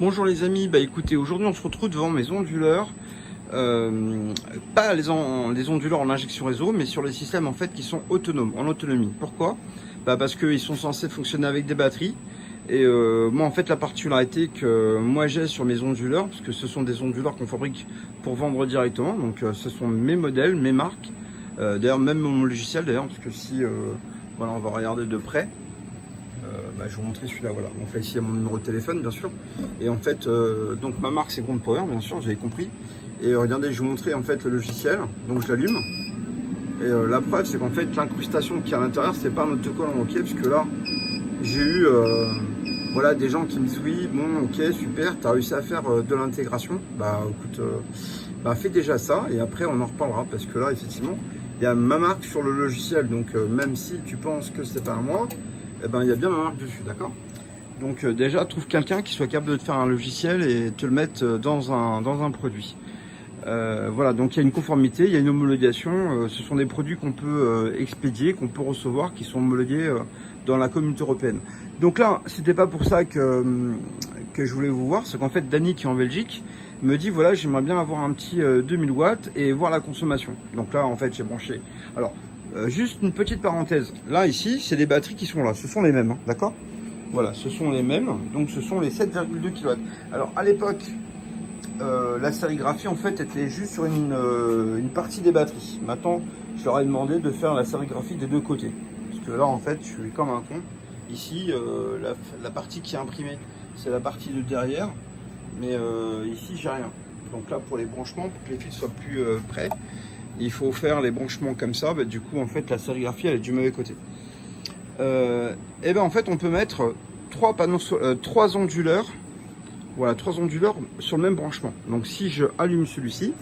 Bonjour les amis, bah écoutez, aujourd'hui on se retrouve devant mes onduleurs, pas les onduleurs en injection réseau, mais sur les systèmes en fait qui sont autonomes, en autonomie. Pourquoi? Bah parce qu'ils sont censés fonctionner avec des batteries. Et moi en fait la particularité que moi j'ai sur mes onduleurs, parce que ce sont des onduleurs qu'on fabrique pour vendre directement, donc ce sont mes modèles, mes marques, d'ailleurs même mon logiciel d'ailleurs, parce que si voilà on va regarder de près. Je vais vous montrer celui-là, voilà. Donc là, ici, il y a mon numéro de téléphone, bien sûr. Et en fait, donc ma marque, c'est Ground Power, bien sûr, vous avez compris. Et regardez, je vais vous montrer en fait le logiciel. Donc je l'allume. Et la preuve, c'est qu'en fait, l'incrustation qui est à l'intérieur, c'est pas un autocollant, ok. Parce que là, j'ai eu voilà, des gens qui me disent oui, bon, ok, super, tu as réussi à faire de l'intégration. Bah écoute, fais déjà ça. Et après, on en reparlera. Parce que là, effectivement, il y a ma marque sur le logiciel. Donc même si tu penses que c'est pas à moi, eh ben, il y a bien ma marque dessus, d'accord? Donc déjà, trouve quelqu'un qui soit capable de te faire un logiciel et te le mettre dans un produit. Voilà, donc il y a une conformité, il y a une homologation. Ce sont des produits qu'on peut expédier, qu'on peut recevoir, qui sont homologués dans la communauté européenne. Donc là, c'était pas pour ça que je voulais vous voir, c'est qu'en fait, Dany qui est en Belgique me dit voilà, j'aimerais bien avoir un petit 2000 watts et voir la consommation. Donc là, en fait, j'ai branché. Alors, juste une petite parenthèse. Là, ici, c'est les batteries qui sont là. Ce sont les mêmes, hein, d'accord? Voilà, ce sont les mêmes. Donc, ce sont les 7,2 kW. Alors, à l'époque, la sérigraphie, en fait, était juste sur une partie des batteries. Maintenant, je leur ai demandé de faire la sérigraphie des deux côtés. Parce que là, en fait, je suis comme un con. Ici, la partie qui est imprimée, c'est la partie de derrière. Mais ici, j'ai rien. Donc là, pour les branchements, pour que les fils soient plus près, il faut faire les branchements comme ça. Bah, du coup, en fait, la sérigraphie, elle est du mauvais côté. Et ben en fait, on peut mettre trois onduleurs. Voilà, 3 onduleurs sur le même branchement. Donc, si je allume celui-ci,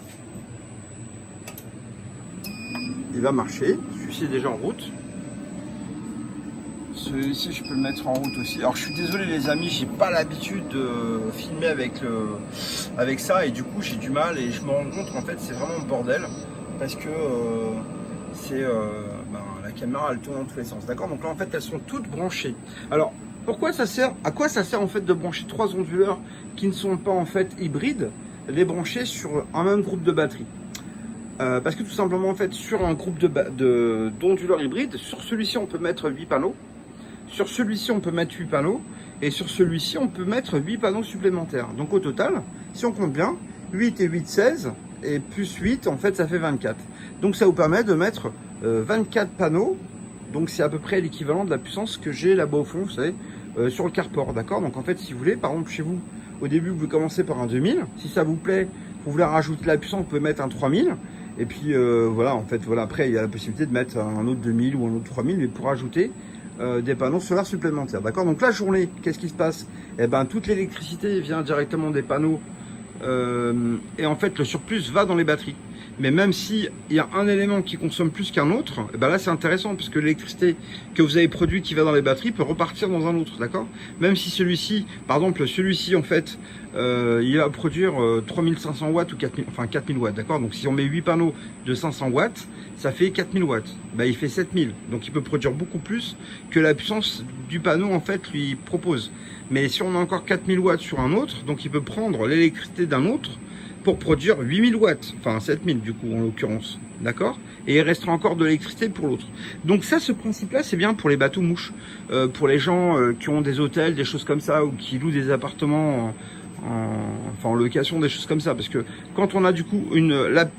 il va marcher. Celui-ci est déjà en route. Celui-ci, je peux le mettre en route aussi. Alors, je suis désolé, les amis, j'ai pas l'habitude de filmer avec ça. Et du coup, j'ai du mal. Et je me rends compte qu'en fait, c'est vraiment un bordel. Parce que la caméra elle tourne dans tous les sens, d'accord? Donc là en fait elles sont toutes branchées. Alors pourquoi ça sert, à quoi ça sert en fait de brancher 3 onduleurs qui ne sont pas en fait hybrides, les brancher sur un même groupe de batterie? Parce que tout simplement en fait sur un groupe d'onduleurs hybrides, sur celui-ci on peut mettre 8 panneaux, sur celui-ci on peut mettre 8 panneaux, et sur celui-ci on peut mettre 8 panneaux supplémentaires. Donc au total, si on compte bien, 8 et 8, 16, et plus 8, en fait, ça fait 24. Donc, ça vous permet de mettre 24 panneaux. Donc, c'est à peu près l'équivalent de la puissance que j'ai là-bas au fond, vous savez, sur le carport, d'accord? Donc, en fait, si vous voulez, par exemple, chez vous, au début, vous commencez par un 2000. Si ça vous plaît, vous voulez rajouter la puissance, vous pouvez mettre un 3000. Et puis, voilà, en fait, voilà, après, il y a la possibilité de mettre un autre 2000 ou un autre 3000, mais pour ajouter des panneaux solaires supplémentaires, d'accord? Donc, la journée, qu'est-ce qui se passe? Eh ben, toute l'électricité vient directement des panneaux. Et en fait le surplus va dans les batteries, mais même si il y a un élément qui consomme plus qu'un autre, et ben là c'est intéressant parce que l'électricité que vous avez produite qui va dans les batteries peut repartir dans un autre, d'accord? Même si celui-ci, par exemple celui-ci en fait il va produire 3500 watts ou 4000, enfin 4000 watts, d'accord? Donc si on met 8 panneaux de 500 watts, ça fait 4000 watts, ben, il fait 7000, donc il peut produire beaucoup plus que la puissance du panneau en fait lui propose. Mais si on a encore 4000 watts sur un autre, donc il peut prendre l'électricité d'un autre pour produire 8000 watts, enfin 7000 du coup en l'occurrence, d'accord? Et il restera encore de l'électricité pour l'autre. Donc ça, ce principe-là, c'est bien pour les bateaux mouches, pour les gens qui ont des hôtels, des choses comme ça, ou qui louent des appartements en location, des choses comme ça, parce que quand on a du coup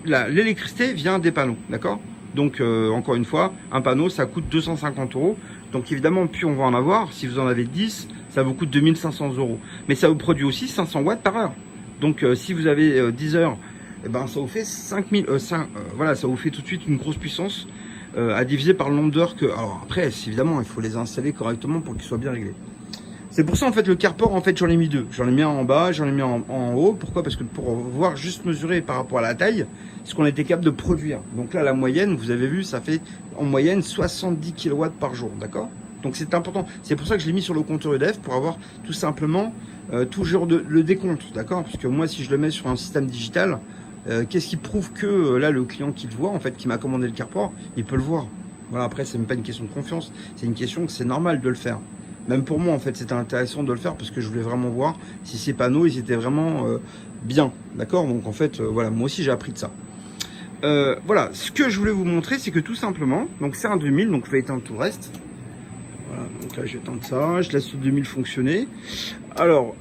l'électricité vient des panneaux, d'accord? Donc encore une fois, un panneau ça coûte 250 €. Donc évidemment, plus on va en avoir, si vous en avez 10, ça vous coûte 2500 €. Mais ça vous produit aussi 500 watts par heure. Donc si vous avez 10 heures, eh ben, ça vous fait 5000, voilà, ça vous fait tout de suite une grosse puissance à diviser par le nombre d'heures que... Alors après, évidemment, il faut les installer correctement pour qu'ils soient bien réglés. C'est pour ça en fait le carport, en fait j'en ai mis deux. J'en ai mis un en bas, j'en ai mis en haut. Pourquoi? Parce que pour voir juste mesurer par rapport à la taille, ce qu'on était capable de produire. Donc là la moyenne, vous avez vu, ça fait en moyenne 70 kW par jour, d'accord? Donc c'est important. C'est pour ça que je l'ai mis sur le compteur EDF pour avoir tout simplement toujours le décompte, d'accord? Parce que moi si je le mets sur un système digital, qu'est-ce qui prouve que là le client qui le voit, en fait, qui m'a commandé le carport, il peut le voir. Voilà, après c'est même pas une question de confiance, c'est une question que c'est normal de le faire. Même pour moi, en fait, c'était intéressant de le faire parce que je voulais vraiment voir si ces panneaux, ils étaient vraiment bien. D'accord? Donc, en fait, voilà, moi aussi, j'ai appris de ça. Voilà, ce que je voulais vous montrer, c'est que tout simplement, donc c'est un 2000, donc je vais éteindre tout le reste. Voilà, donc là, je vais éteindre ça, je laisse le 2000 fonctionner. Alors,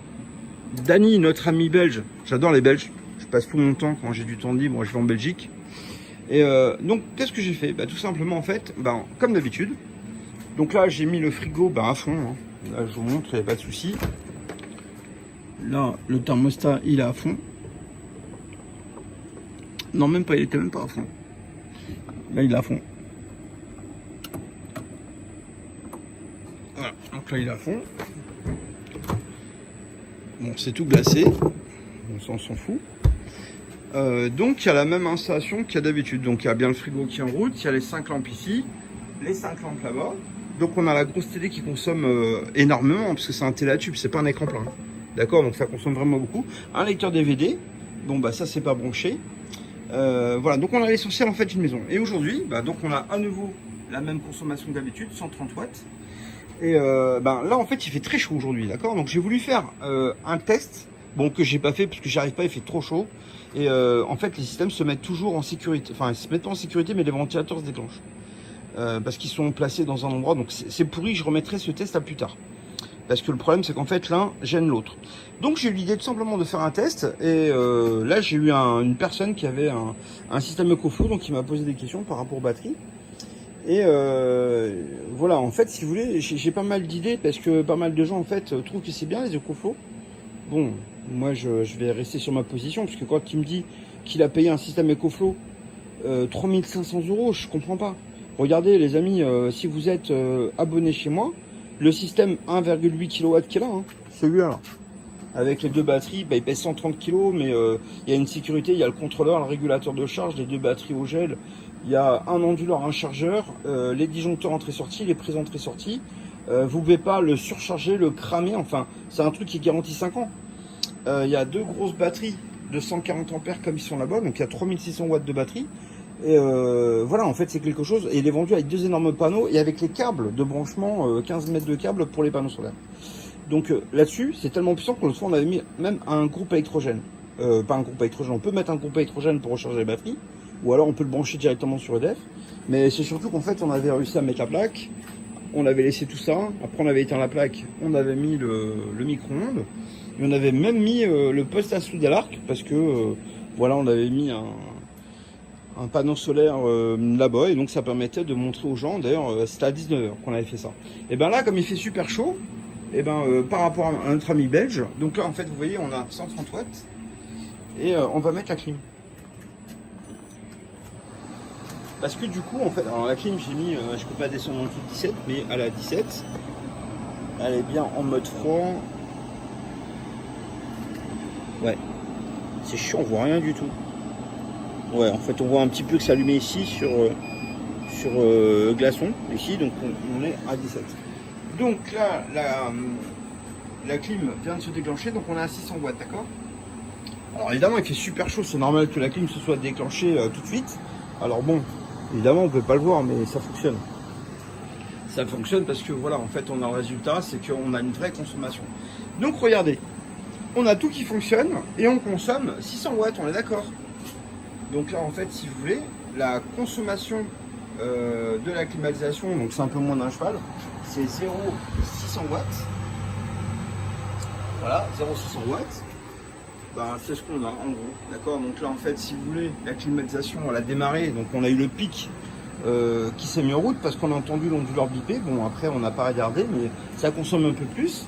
Dany, notre ami belge, j'adore les Belges, je passe tout mon temps quand j'ai du temps libre, je vais en Belgique. Et donc, qu'est-ce que j'ai fait? Bah, tout simplement, en fait, bah, comme d'habitude. Donc là, j'ai mis le frigo à fond. Hein. Là, je vous montre, il n'y a pas de souci. Là, le thermostat, il est à fond. Non, même pas, il était même pas à fond. Là, il est à fond. Voilà, donc là, il est à fond. Bon, c'est tout glacé. On s'en fout. Donc, il y a la même installation qu'il y a d'habitude. Donc, il y a bien le frigo qui est en route. Il y a les 5 lampes ici. Les 5 lampes là-bas. Donc, on a la grosse télé qui consomme énormément. Parce que c'est un télé à tube, c'est pas un écran plein. D'accord? Donc, ça consomme vraiment beaucoup. Un lecteur DVD. Bon, bah, ça, c'est pas branché. Voilà, donc on a l'essentiel en fait d'une maison. Et aujourd'hui, bah, donc on a à nouveau la même consommation que d'habitude, 130 watts. Et là en fait il fait très chaud aujourd'hui, d'accord. Donc j'ai voulu faire un test, bon que j'ai pas fait parce que j'arrive pas, il fait trop chaud. Et en fait les systèmes se mettent toujours en sécurité, enfin ils se mettent pas en sécurité mais les ventilateurs se déclenchent. Parce qu'ils sont placés dans un endroit, donc c'est pourri, je remettrai ce test à plus tard. Parce que le problème, c'est qu'en fait, l'un gêne l'autre. Donc, j'ai eu l'idée tout simplement de faire un test. Et là, j'ai eu une personne qui avait un système EcoFlow, donc qui m'a posé des questions par rapport aux batteries. Et voilà, en fait, si vous voulez, j'ai pas mal d'idées parce que pas mal de gens, en fait, trouvent que c'est bien les EcoFlow. Bon, moi, je vais rester sur ma position parce que quand il me dit qu'il a payé un système EcoFlow 3500 €, je comprends pas. Regardez, les amis, si vous êtes abonné chez moi, le système 1,8 kW qui est là, hein, celui-là, là, avec les deux batteries, bah, il pèse 130 kg, mais il y a une sécurité, il y a le contrôleur, le régulateur de charge, les deux batteries au gel, il y a un onduleur, un chargeur, les disjoncteurs entrée-sortie, les prises entrée-sortie. Vous ne pouvez pas le surcharger, le cramer, enfin, c'est un truc qui garantit 5 ans. Il y a deux grosses batteries de 140 ampères comme ils sont là-bas, donc il y a 3600 watts de batterie. Et voilà, en fait, c'est quelque chose. Et il est vendu avec deux énormes panneaux et avec les câbles de branchement, 15 mètres de câbles pour les panneaux solaires. Donc là-dessus, c'est tellement puissant qu'on on avait mis même un groupe électrogène. Pas un groupe électrogène, on peut mettre un groupe électrogène pour recharger les batteries, ou alors on peut le brancher directement sur EDF. Mais c'est surtout qu'en fait, on avait réussi à mettre la plaque, on avait laissé tout ça, après on avait éteint la plaque, on avait mis le micro-ondes, et on avait même mis le poste à soude à l'arc, parce que voilà, on avait mis un panneau solaire là-bas, et donc ça permettait de montrer aux gens, d'ailleurs c'était à 19 h qu'on avait fait ça. Et ben là, comme il fait super chaud, et par rapport à notre ami belge, donc là en fait vous voyez on a 130 watts, et on va mettre la clim. Parce que du coup en fait, alors la clim j'ai mis, je peux pas descendre en dessous de 17, mais elle a 17, elle est bien en mode froid. Ouais, c'est chiant, on voit rien du tout. Ouais, en fait, on voit un petit peu que c'est allumé ici sur glaçon, ici, donc on est à 17. Donc là, la clim vient de se déclencher, donc on est à 600 watts, d'accord? Alors évidemment, il fait super chaud, c'est normal que la clim se soit déclenchée tout de suite. Alors bon, évidemment, on peut pas le voir, mais ça fonctionne. Ça fonctionne parce que voilà, en fait, on a le résultat, c'est qu'on a une vraie consommation. Donc regardez, on a tout qui fonctionne et on consomme 600 watts, on est d'accord? Donc là, en fait, si vous voulez, la consommation de la climatisation, donc c'est un peu moins d'un cheval, c'est 0,600 watts. Voilà, 0,600 watts. Ben, c'est ce qu'on a en gros, d'accord? Donc là, en fait, si vous voulez, la climatisation, elle a démarré, donc on a eu le pic qui s'est mis en route parce qu'on a entendu l'onduleur biper. Bon, après, on n'a pas regardé, mais ça consomme un peu plus.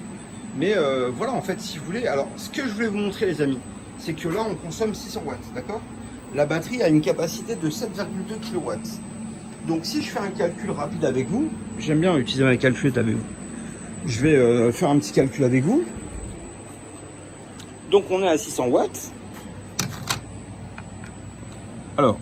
Mais voilà, en fait, si vous voulez, alors ce que je voulais vous montrer, les amis, c'est que là, on consomme 600 watts, d'accord? La batterie a une capacité de 7,2 kW. Donc si je fais un calcul rapide avec vous, j'aime bien utiliser ma calculette avec vous. Je vais faire un petit calcul avec vous. Donc on est à 600 watts. Alors,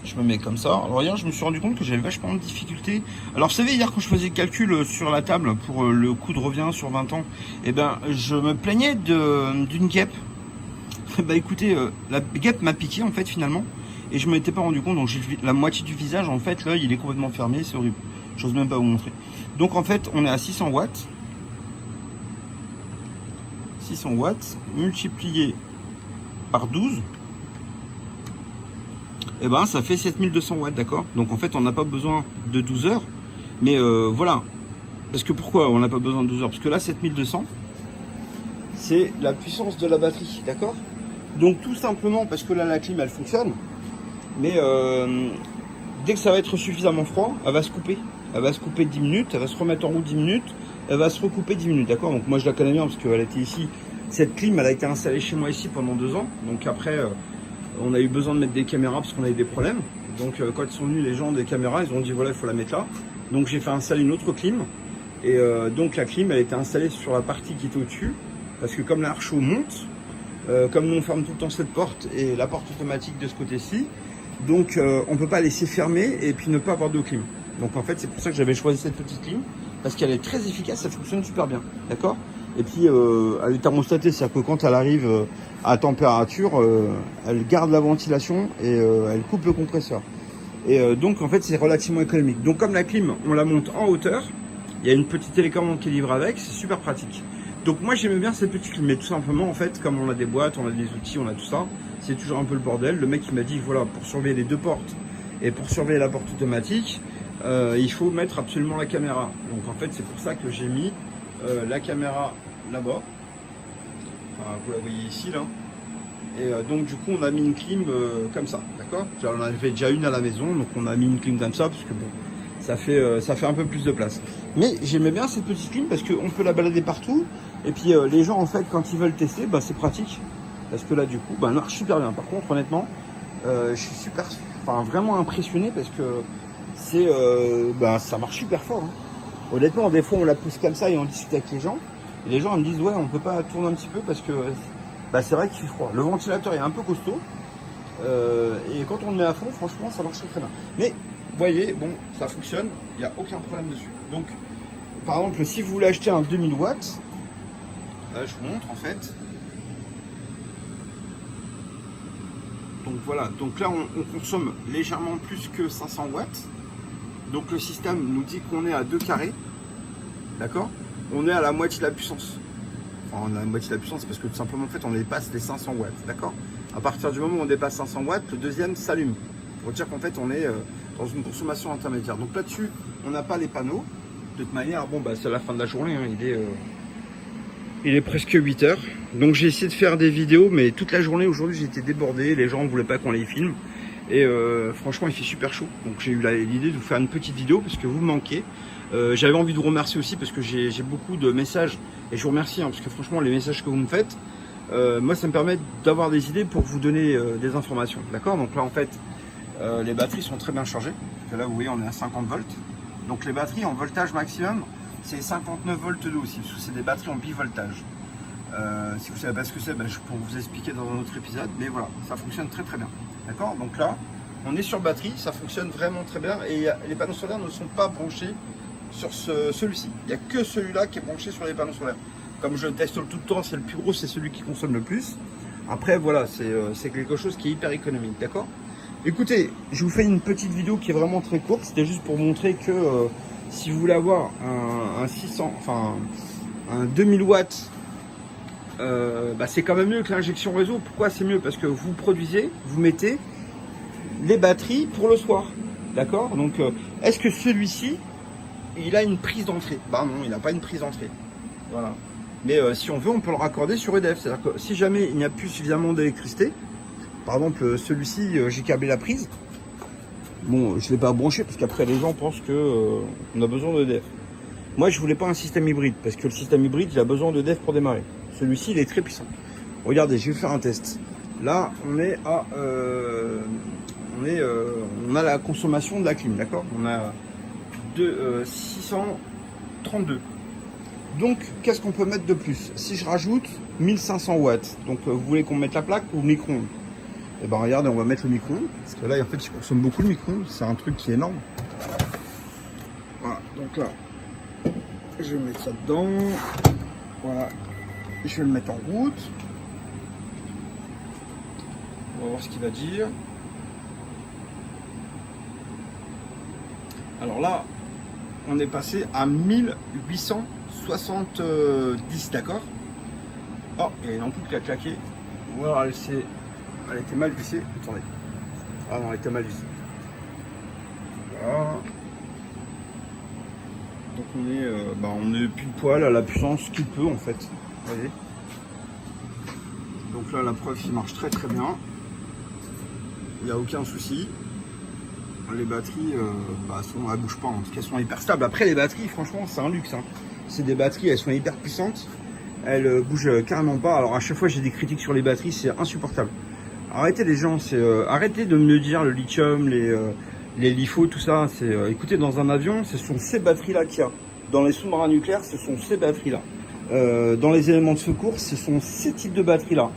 je me mets comme ça. Alors hier, je me suis rendu compte que j'avais vachement de difficultés. Alors vous savez, hier quand je faisais le calcul sur la table pour le coût de revient sur 20 ans, eh ben, je me plaignais d'une guêpe. Bah écoutez, la guêpe m'a piqué en fait finalement et je ne m'étais pas rendu compte, donc j'ai la moitié du visage en fait là il est complètement fermé, c'est horrible, j'ose même pas vous montrer. Donc en fait on est à 600 watts 600 watts multiplié par 12, et ben ça fait 7200 watts, d'accord. Donc en fait on n'a pas besoin de 12 heures, mais voilà. Parce que pourquoi on n'a pas besoin de 12 heures? Parce que là 7200 c'est la puissance de la batterie, d'accord. Donc tout simplement parce que là la clim elle fonctionne, mais dès que ça va être suffisamment froid, elle va se couper. Elle va se couper 10 minutes, elle va se remettre en route 10 minutes, elle va se recouper 10 minutes, d'accord. Donc moi je la connais bien parce qu'elle était ici, cette clim elle a été installée chez moi ici pendant 2 ans. Donc après on a eu besoin de mettre des caméras parce qu'on avait des problèmes. Donc quand ils sont venus les gens des caméras, ils ont dit voilà il faut la mettre là. Donc j'ai fait installer une autre clim. Et donc la clim elle a été installée sur la partie qui était au-dessus. Parce que comme l'air chaud monte, comme nous on ferme tout le temps cette porte et la porte automatique de ce côté-ci, donc on ne peut pas laisser fermer et puis ne pas avoir de clim. Donc en fait c'est pour ça que j'avais choisi cette petite clim, parce qu'elle est très efficace, ça fonctionne super bien, d'accord. Et puis elle est thermostatée, c'est-à-dire que quand elle arrive à température, elle garde la ventilation et elle coupe le compresseur. Et donc en fait c'est relativement économique. Donc comme la clim on la monte en hauteur, il y a une petite télécommande qui est livrée avec, c'est super pratique. Donc moi j'aimais bien cette petite clim, mais tout simplement en fait comme on a des boîtes, on a des outils, on a tout ça, c'est toujours un peu le bordel. Le mec il m'a dit voilà, pour surveiller les deux portes et pour surveiller la porte automatique, il faut mettre absolument la caméra. Donc en fait c'est pour ça que j'ai mis la caméra là-bas, enfin, vous la voyez ici là. Et donc du coup on a mis une clim comme ça, d'accord. On en avait déjà une à la maison, donc on a mis une clim comme ça parce que bon, ça fait un peu plus de place. Mais j'aimais bien cette petite clim parce qu'on peut la balader partout. Et puis les gens en fait quand ils veulent tester, bah, c'est pratique. Parce que là du coup, bah, elle marche super bien. Par contre honnêtement, je suis vraiment impressionné parce que c'est, ça marche super fort. Hein. Honnêtement, des fois on la pousse comme ça et on discute avec les gens. Et les gens ils me disent ouais on peut pas tourner un petit peu parce que c'est vrai qu'il fait froid. Le ventilateur est un peu costaud. Et quand on le met à fond, franchement ça marche très bien. Mais vous voyez, bon, ça fonctionne, il n'y a aucun problème dessus. Donc, par exemple, si vous voulez acheter un 2000 watts, là je vous montre en fait. Donc voilà, donc là on consomme légèrement plus que 500 watts. Donc le système nous dit qu'on est à 2 carrés, d'accord. On est à la moitié de la puissance. Enfin, on a la moitié de la puissance parce que tout simplement en fait on dépasse les 500 watts, d'accord. À partir du moment où on dépasse 500 watts, le deuxième s'allume. Pour dire qu'en fait on est dans une consommation intermédiaire. Donc là-dessus, on n'a pas les panneaux. De toute manière, bon, c'est la fin de la journée. Hein. Il est presque 8 heures. Donc j'ai essayé de faire des vidéos, mais toute la journée aujourd'hui, j'ai été débordé. Les gens ne voulaient pas qu'on les filme. Et franchement, il fait super chaud. Donc j'ai eu l'idée de vous faire une petite vidéo parce que vous me manquez. J'avais envie de vous remercier aussi parce que j'ai beaucoup de messages. Et je vous remercie hein, parce que franchement, les messages que vous me faites, moi, ça me permet d'avoir des idées pour vous donner des informations. D'accord. Donc là, en fait, les batteries sont très bien chargées. Parce que là, vous voyez, on est à 50 volts. Donc les batteries en voltage maximum, c'est 59 volts d'eau aussi. Parce que c'est des batteries en bivoltage. Si vous ne savez pas ce que c'est, je pourrais vous expliquer dans un autre épisode. Mais voilà, ça fonctionne très très bien. D'accord. Donc là, on est sur batterie. Ça fonctionne vraiment très bien. Et les panneaux solaires ne sont pas branchés sur celui-ci. Il n'y a que celui-là qui est branché sur les panneaux solaires. Comme je le teste tout le temps, c'est le plus gros, c'est celui qui consomme le plus. Après, voilà, c'est quelque chose qui est hyper économique, d'accord. Écoutez, je vous fais une petite vidéo qui est vraiment très courte. C'était juste pour montrer que si vous voulez avoir un 2000 watts, c'est quand même mieux que l'injection réseau. Pourquoi c'est mieux? Parce que vous produisez, vous mettez les batteries pour le soir, d'accord. Donc, est-ce que celui-ci, il a une prise d'entrée? Bah non, il n'a pas une prise d'entrée. Voilà. Mais si on veut, on peut le raccorder sur EDF. C'est-à-dire que si jamais il n'y a plus suffisamment d'électricité, par exemple celui-ci, j'ai câblé la prise. Bon, je ne l'ai pas branché parce qu'après les gens pensent qu'on a besoin d'EDF. Moi, je voulais pas un système hybride parce que le système hybride, il a besoin d'EDF pour démarrer. Celui-ci, il est très puissant. Regardez, je vais faire un test. Là, on est à, on a la consommation de la clim, d'accord. On a 632. Donc, qu'est-ce qu'on peut mettre de plus? Si je rajoute 1500 watts, donc vous voulez qu'on mette la plaque ou le micro-ondes? Et ben regardez, on va mettre le micro-ondes, parce que là, en fait, je consomme beaucoup le micro-ondes, c'est un truc qui est énorme. Voilà, donc là, je vais mettre ça dedans. Voilà, je vais le mettre en route. On va voir ce qu'il va dire. Alors là, on est passé à 1870, d'accord. Oh, il y a une ampoule qui a claqué. Ou alors elle était mal vissée. Attendez. Ah non, elle était mal vissée. Voilà. Donc on est pile poil à la puissance qu'il peut en fait. Vous voyez. Donc là la preuve il marche très très bien. Il n'y a aucun souci. Les batteries elles bougent pas, en tout cas elles sont hyper stables. Après les batteries franchement c'est un luxe. Hein. C'est des batteries, elles sont hyper puissantes. Elles bougent carrément pas. Alors à chaque fois j'ai des critiques sur les batteries, c'est insupportable. Arrêtez les gens, arrêtez de me dire le lithium, les LiFo, tout ça. Écoutez, dans un avion, ce sont ces batteries-là qu'il y a. Dans les sous-marins nucléaires, ce sont ces batteries-là. Dans les éléments de secours, ce sont ces types de batteries-là.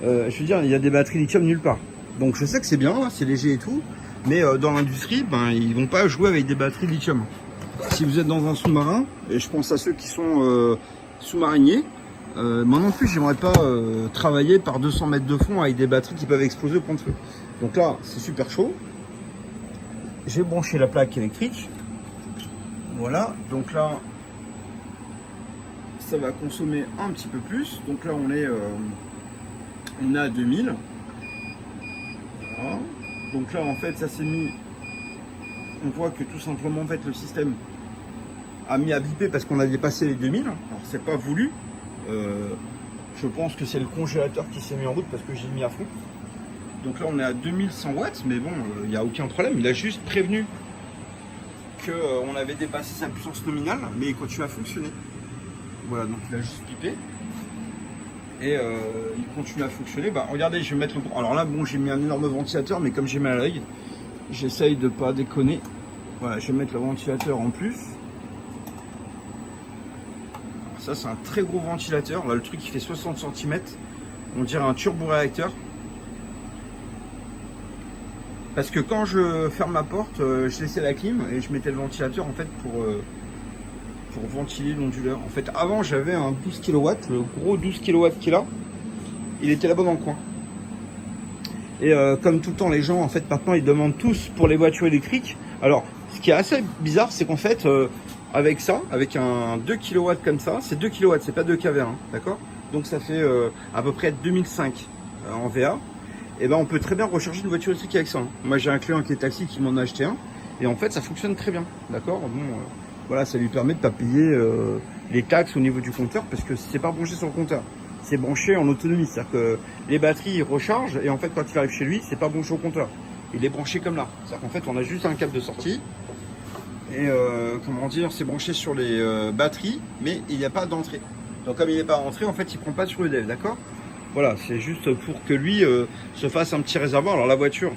Je veux dire, il y a des batteries lithium nulle part. Donc je sais que c'est bien, c'est léger et tout, mais dans l'industrie, ils vont pas jouer avec des batteries lithium. Si vous êtes dans un sous-marin, et je pense à ceux qui sont sous-mariniers, moi non plus, j'aimerais pas travailler par 200 mètres de fond avec des batteries qui peuvent exploser au point de feu. Donc là, c'est super chaud. J'ai branché la plaque électrique. Voilà, donc là, ça va consommer un petit peu plus. Donc là, on est à 2000. Voilà. Donc là, en fait, ça s'est mis. On voit que tout simplement, en fait, le système a mis à biper parce qu'on a dépassé les 2000. Alors, c'est pas voulu. Je pense que c'est le congélateur qui s'est mis en route parce que j'ai mis à fond. Donc là on est à 2100 watts, mais bon, il n'y a aucun problème. Il a juste prévenu qu'on avait dépassé sa puissance nominale, mais il continue à fonctionner. Voilà, donc il a juste pipé. Et il continue à fonctionner. Regardez, je vais mettre le... Alors là, bon, j'ai mis un énorme ventilateur, mais comme j'ai mal à l'œil, j'essaye de pas déconner. Voilà, je vais mettre le ventilateur en plus. Ça c'est un très gros ventilateur, là le truc il fait 60 cm, on dirait un turbo-réacteur. Parce que quand je ferme ma porte, je laissais la clim et je mettais le ventilateur en fait pour ventiler l'onduleur. En fait avant j'avais un 12 kW, le gros 12 kW qu'il a, il était là-bas dans le coin. Et comme tout le temps les gens en fait maintenant ils demandent tous pour les voitures électriques. Alors ce qui est assez bizarre c'est qu'en fait... avec ça, avec un 2 kW comme ça, c'est 2 kW, c'est pas 2 kV, hein, d'accord? Donc ça fait à peu près 2005 en VA. Et on peut très bien recharger une voiture électrique avec ça. Hein. Moi j'ai un client qui est taxi qui m'en a acheté un. Et en fait ça fonctionne très bien, d'accord? Bon, voilà, ça lui permet de pas payer les taxes au niveau du compteur parce que c'est pas branché sur le compteur. C'est branché en autonomie, c'est-à-dire que les batteries ils rechargent et en fait quand il arrive chez lui, c'est pas branché au compteur. Il est branché comme là. C'est-à-dire qu'en fait on a juste un câble de sortie. Et comment dire, c'est branché sur les batteries, mais il n'y a pas d'entrée. Donc comme il n'est pas rentré, en fait, il prend pas sur le dev, d'accord? Voilà, c'est juste pour que lui se fasse un petit réservoir. Alors la voiture,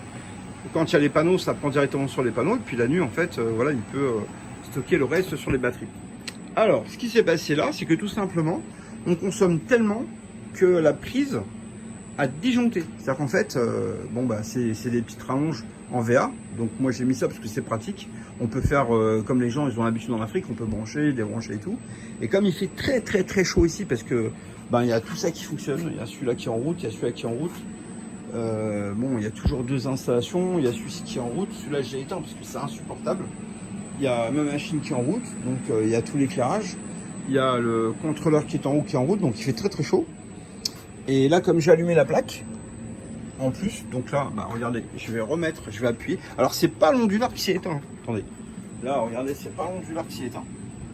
quand il y a les panneaux, ça prend directement sur les panneaux, et puis la nuit, en fait, voilà, il peut stocker le reste sur les batteries. Alors, ce qui s'est passé là, c'est que tout simplement, on consomme tellement que la prise a disjoncté. C'est-à-dire qu'en fait, c'est des petites rallonges en VA. Donc moi j'ai mis ça parce que c'est pratique. On peut faire comme les gens ils ont l'habitude en Afrique, on peut brancher, débrancher et tout. Et comme il fait très très très chaud ici parce que il y a tout ça qui fonctionne. Il y a celui-là qui est en route, il y a celui-là qui est en route. Il y a toujours deux installations. Il y a celui-ci qui est en route. Celui-là j'ai éteint parce que c'est insupportable. Il y a ma machine qui est en route, donc il y a tout l'éclairage. Il y a le contrôleur qui est en haut qui est en route, donc il fait très très chaud. Et là comme j'ai allumé la plaque, en plus, donc là, regardez, je vais appuyer. Alors c'est pas l'onduleur qui s'est éteint, attendez. Là, regardez, c'est pas l'onduleur qui s'est éteint.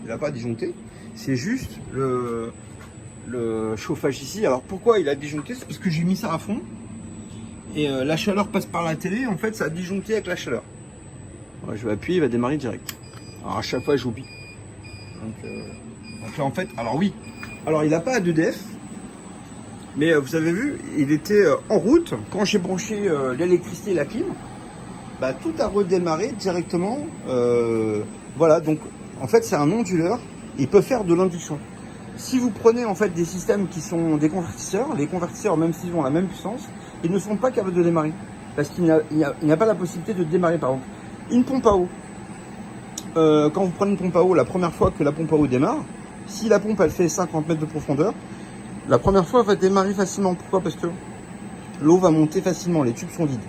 Il n'a pas disjoncté. C'est juste le chauffage ici. Alors pourquoi il a disjoncté? C'est parce que j'ai mis ça à fond. Et la chaleur passe par la télé, en fait ça a disjoncté avec la chaleur. Voilà, je vais appuyer, il va démarrer direct. Alors à chaque fois j'oublie. Donc là en fait, alors oui. Alors il n'a pas d'EDF. Mais vous avez vu, il était en route. Quand j'ai branché l'électricité et la clim, tout a redémarré directement. Voilà, donc en fait c'est un onduleur. Il peut faire de l'induction. Si vous prenez en fait des systèmes qui sont des convertisseurs, les convertisseurs même s'ils ont la même puissance, ils ne sont pas capables de démarrer. Parce qu'il n'y a pas la possibilité de démarrer par exemple. Une pompe à eau. Quand vous prenez une pompe à eau, la première fois que la pompe à eau démarre, si la pompe elle fait 50 mètres de profondeur, la première fois, elle va démarrer facilement. Pourquoi? Parce que l'eau va monter facilement, les tubes sont vides.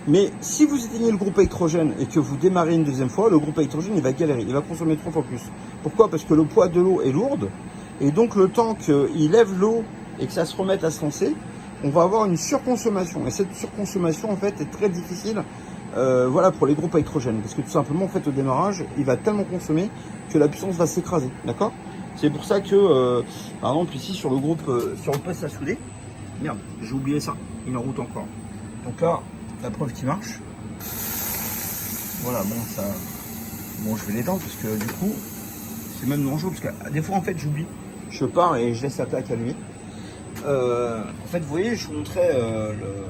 Mais si vous éteignez le groupe électrogène et que vous démarrez une deuxième fois, le groupe électrogène, il va galérer, il va consommer 3 fois plus. Pourquoi? Parce que le poids de l'eau est lourde, et donc le temps qu'il lève l'eau et que ça se remette à se lancer, on va avoir une surconsommation. Et cette surconsommation, en fait, est très difficile voilà, pour les groupes à hydrogène. Parce que tout simplement, en fait, au démarrage, il va tellement consommer que la puissance va s'écraser. D'accord? C'est pour ça que, par exemple, ici, sur le groupe, sur le poste à souder, merde, j'ai oublié ça, il en route encore. Donc là, la preuve qui marche. Voilà, bon, ça... Bon, je vais l'étendre parce que du coup, c'est même dangereux parce que des fois, en fait, j'oublie. Je pars et je laisse la plaque allumée. En fait, vous voyez, je vous montrais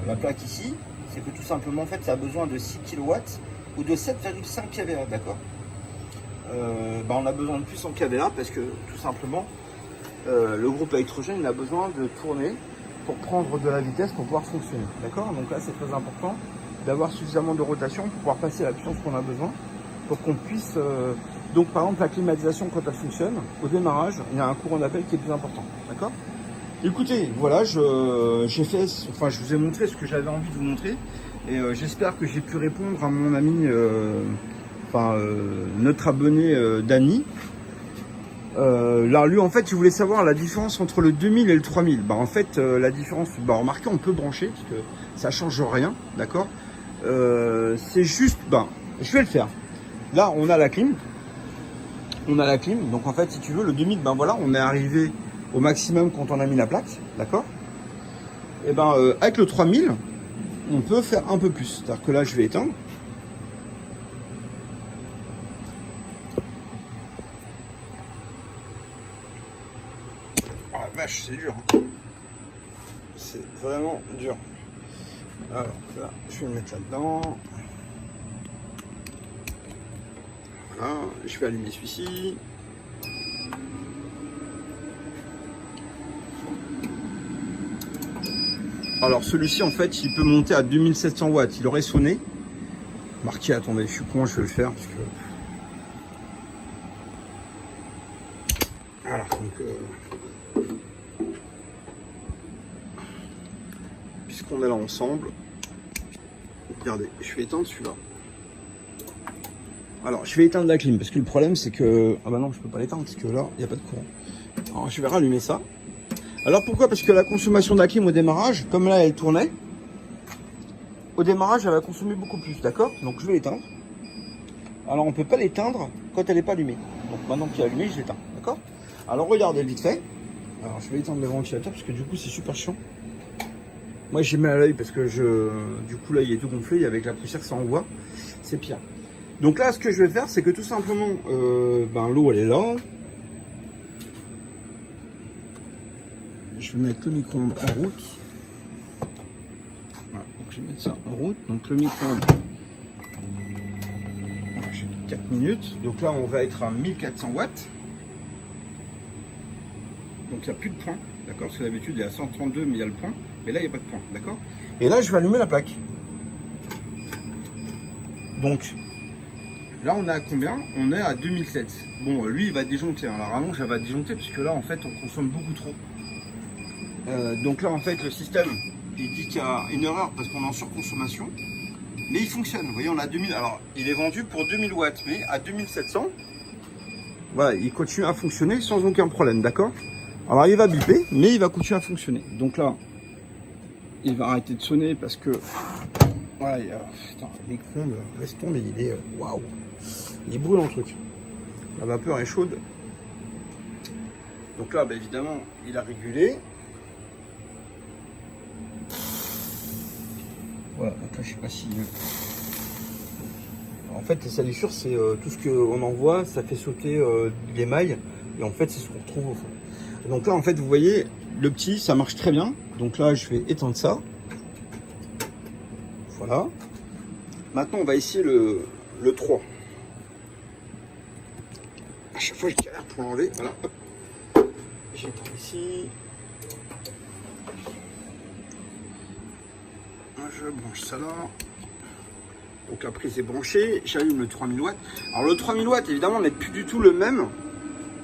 la plaque ici. C'est que tout simplement, en fait, ça a besoin de 6 kW ou de 7,5 kVA, d'accord. On a besoin de plus en kVA parce que tout simplement, le groupe à hydrogène il a besoin de tourner pour prendre de la vitesse pour pouvoir fonctionner, d'accord. Donc là, c'est très important d'avoir suffisamment de rotation pour pouvoir passer la puissance qu'on a besoin pour qu'on puisse... Donc par exemple, la climatisation, quand elle fonctionne, au démarrage, il y a un courant d'appel qui est plus important, d'accord. Écoutez, voilà, je vous ai montré ce que j'avais envie de vous montrer et j'espère que j'ai pu répondre à mon ami, notre abonné Dany. Là, lui, en fait, il voulait savoir la différence entre le 2000 et le 3000. Bah, en fait, la différence, remarquez, on peut brancher parce que ça change rien, d'accord. C'est juste, je vais le faire. Là, on a la clim. Donc en fait, si tu veux, le 2000, voilà, on est arrivé au maximum quand on a mis la plaque, d'accord. Et avec le 3000, on peut faire un peu plus. C'est-à-dire que là, je vais éteindre. Ah la vache, c'est dur. C'est vraiment dur. Alors là, je vais le mettre là-dedans. Voilà, je vais allumer celui-ci. Alors celui-ci, en fait, il peut monter à 2700 watts. Il aurait sonné. Marqué, attendez, je suis con, je vais le faire parce que... Voilà, donc... puisqu'on est là ensemble, regardez, je vais éteindre celui-là. Alors, je vais éteindre la clim parce que le problème, c'est que... Ah bah non, je peux pas l'éteindre parce que là, il n'y a pas de courant. Alors, je vais rallumer ça. Alors, pourquoi? Parce que la consommation de la clim au démarrage, comme là, elle tournait, au démarrage, elle va consommer beaucoup plus, d'accord? Donc, je vais l'éteindre. Alors, on peut pas l'éteindre quand elle n'est pas allumée. Donc, maintenant qu'il est allumé, je l'éteins, d'accord? Alors, regardez vite fait. Alors, je vais éteindre le ventilateur parce que du coup, c'est super chiant. Moi, j'ai mal à l'œil parce que du coup, là, il est tout gonflé. Avec la poussière que ça envoie, c'est pire. Donc là, ce que je vais faire, c'est que tout simplement, l'eau, elle est là. Je vais mettre le micro-ondes en route. Voilà, donc je vais mettre ça en route. Donc le micro-ondes, j'ai mis 4 minutes. Donc là, on va être à 1400 watts. Donc il n'y a plus de point, d'accord? Parce que d'habitude, il y a 132, mais il y a le point. Mais là, il n'y a pas de point, d'accord? Et là, je vais allumer la plaque. Donc... là, on est à combien? On est à 2007. Bon, lui, il va disjoncter. La rallonge, elle va disjoncter parce que là, en fait, on consomme beaucoup trop. Donc là, en fait, le système, il dit qu'il y a une erreur parce qu'on est en surconsommation. Mais il fonctionne. Vous voyez, on a 2000. Alors, il est vendu pour 2000 watts, mais à 2700, voilà, il continue à fonctionner sans aucun problème, d'accord? Alors, il va biper, mais il va continuer à fonctionner. Donc là, il va arrêter de sonner parce que... voilà, putain, l'écran, laisse tomber, il est... waouh! Il brûle le truc. La vapeur est chaude. Donc là, évidemment, il a régulé. Voilà, donc là, je sais pas si... En fait, les salissures, c'est tout ce qu'on envoie, ça fait sauter les mailles. Et en fait, c'est ce qu'on retrouve au fond. Donc là, en fait, vous voyez, le petit, ça marche très bien. Donc là, je vais éteindre ça. Voilà. Maintenant, on va essayer le 3. À chaque fois, je galère pour l'enlever. Voilà. J'éteins ici. Je branche ça là. Donc la prise est branchée. J'allume le 3000 watts. Alors le 3000 watts, évidemment, n'est plus du tout le même.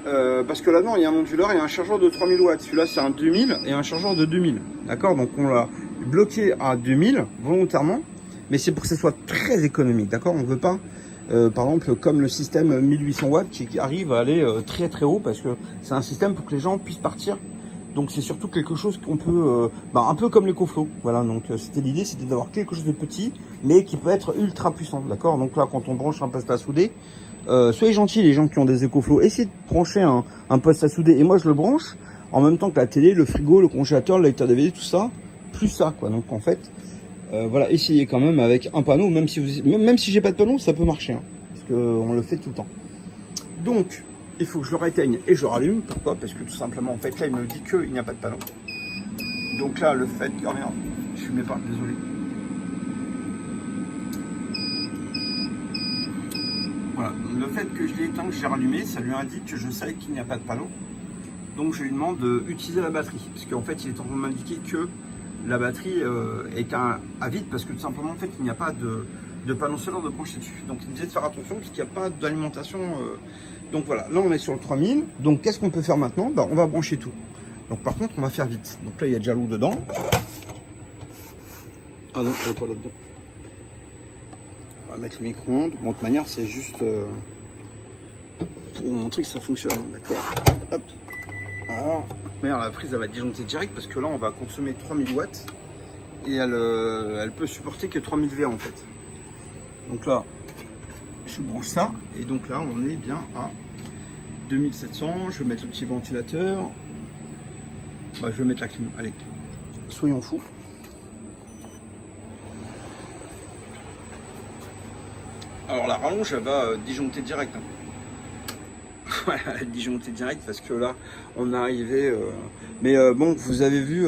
Parce que là-dedans, il y a un onduleur et un chargeur de 3000 watts. Celui-là, c'est un 2000 et un chargeur de 2000. D'accord? Donc on l'a bloqué à 2000 volontairement. Mais c'est pour que ce soit très économique, d'accord? On ne veut pas, par exemple, comme le système 1800 watts qui arrive à aller très très haut parce que c'est un système pour que les gens puissent partir Donc c'est surtout quelque chose qu'on peut, un peu comme l'écoflow. Voilà, donc c'était l'idée, c'était d'avoir quelque chose de petit, mais qui peut être ultra puissant, d'accord. Donc là, quand on branche un poste à souder, soyez gentils les gens qui ont des écoflow, essayez de brancher un poste à souder. Et moi je le branche en même temps que la télé, le frigo, le congélateur, le lecteur DVD, tout ça, plus ça, quoi. Donc en fait, voilà, essayez quand même avec un panneau, même si j'ai pas de panneau, ça peut marcher, hein, parce que on le fait tout le temps. Donc il faut que je le réteigne et je rallume. Pourquoi? Parce que tout simplement, en fait, là, il me dit qu'il n'y a pas de panneau. Donc là, le fait... Oh merde, je suis pas, désolé. Voilà, le fait que je l'ai éteint, que j'ai rallumé, ça lui indique que je sais qu'il n'y a pas de panneau. Donc je lui demande d'utiliser la batterie. Parce qu'en fait, il est en train de m'indiquer que la batterie est à vide, parce que tout simplement, en fait, il n'y a pas de panneau solaire de brancher dessus. Donc il me disait de faire attention, parce qu'il n'y a pas d'alimentation... Donc voilà, là on est sur le 3000. Donc qu'est-ce qu'on peut faire maintenant? On va brancher tout. Donc par contre, on va faire vite. Donc là, il y a déjà l'eau dedans. Ah non, elle n'est pas là-dedans. On va mettre le micro-ondes. Bon, de toute manière, c'est juste pour montrer que ça fonctionne. D'accord. Hop. Alors, la prise, elle va disjoncter direct parce que là, on va consommer 3000 watts. Et elle peut supporter que 3000 V en fait. Donc là, je branche ça. Et donc là, on est bien à 2700, je vais mettre le petit ventilateur. Je vais mettre la clim. Allez, soyons fous. Alors la rallonge, elle va disjoncter direct. Ouais, elle va disjoncter direct parce que là, on est arrivé. Mais bon, vous avez vu,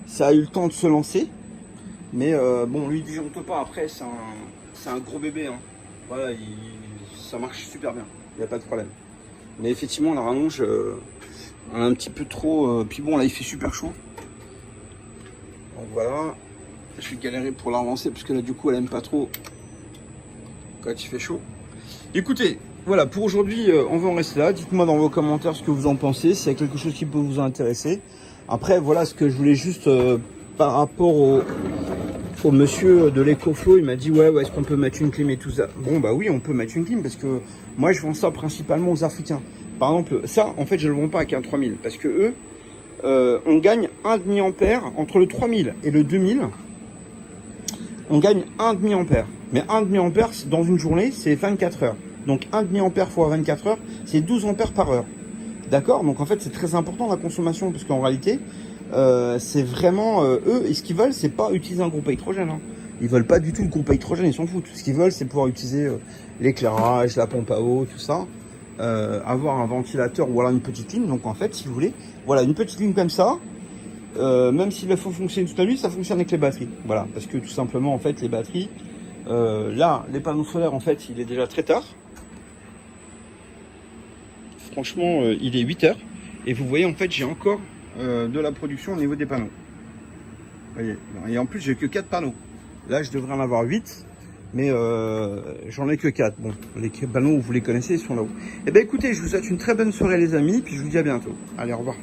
ça a eu le temps de se lancer. Mais bon, lui, il disjoncte pas. Après, c'est un gros bébé. Hein. Voilà, ça marche super bien. Il n'y a pas de problème. Mais effectivement, la rallonge, elle est un petit peu trop... puis bon, là, il fait super chaud. Donc voilà. Je vais galérer pour la relancer parce que là, du coup, elle aime pas trop quand il fait chaud. Écoutez, voilà, pour aujourd'hui, on va en rester là. Dites-moi dans vos commentaires ce que vous en pensez, s'il y a quelque chose qui peut vous intéresser. Après, voilà ce que je voulais juste par rapport au monsieur de l'EcoFlow, il m'a dit ouais, est-ce qu'on peut mettre une clim et tout ça. Bon bah oui, on peut mettre une clim parce que moi je vends ça principalement aux Africains. Par exemple, ça en fait je le vends pas avec un 3000 parce que eux on gagne 1 demi-ampère entre le 3000 et le 2000. On gagne 1 demi-ampère. Mais 1 demi-ampère dans une journée, c'est 24 heures. Donc 1 demi-ampère fois 24 heures, c'est 12 ampères par heure. D'accord? Donc en fait, c'est très important la consommation parce qu'en réalité, c'est vraiment eux, et ce qu'ils veulent, c'est pas utiliser un groupe à hydrogène. Hein. Ils veulent pas du tout le groupe à hydrogène, ils s'en foutent. Ce qu'ils veulent, c'est pouvoir utiliser l'éclairage, la pompe à eau, tout ça. Avoir un ventilateur ou alors une petite ligne. Donc en fait, si vous voulez, voilà, une petite ligne comme ça. Même s'il faut fonctionner toute la nuit, ça fonctionne avec les batteries. Voilà, parce que tout simplement, en fait, les batteries, là, les panneaux solaires, en fait, il est déjà très tard. Franchement, il est 8 heures. Et vous voyez, en fait, j'ai encore de la production au niveau des panneaux. Vous voyez, et en plus, j'ai que 4 panneaux. Là, je devrais en avoir 8. Mais j'en ai que 4. Bon, les panneaux, vous les connaissez, ils sont là-haut. Eh bien, écoutez, je vous souhaite une très bonne soirée, les amis. Puis je vous dis à bientôt. Allez, au revoir.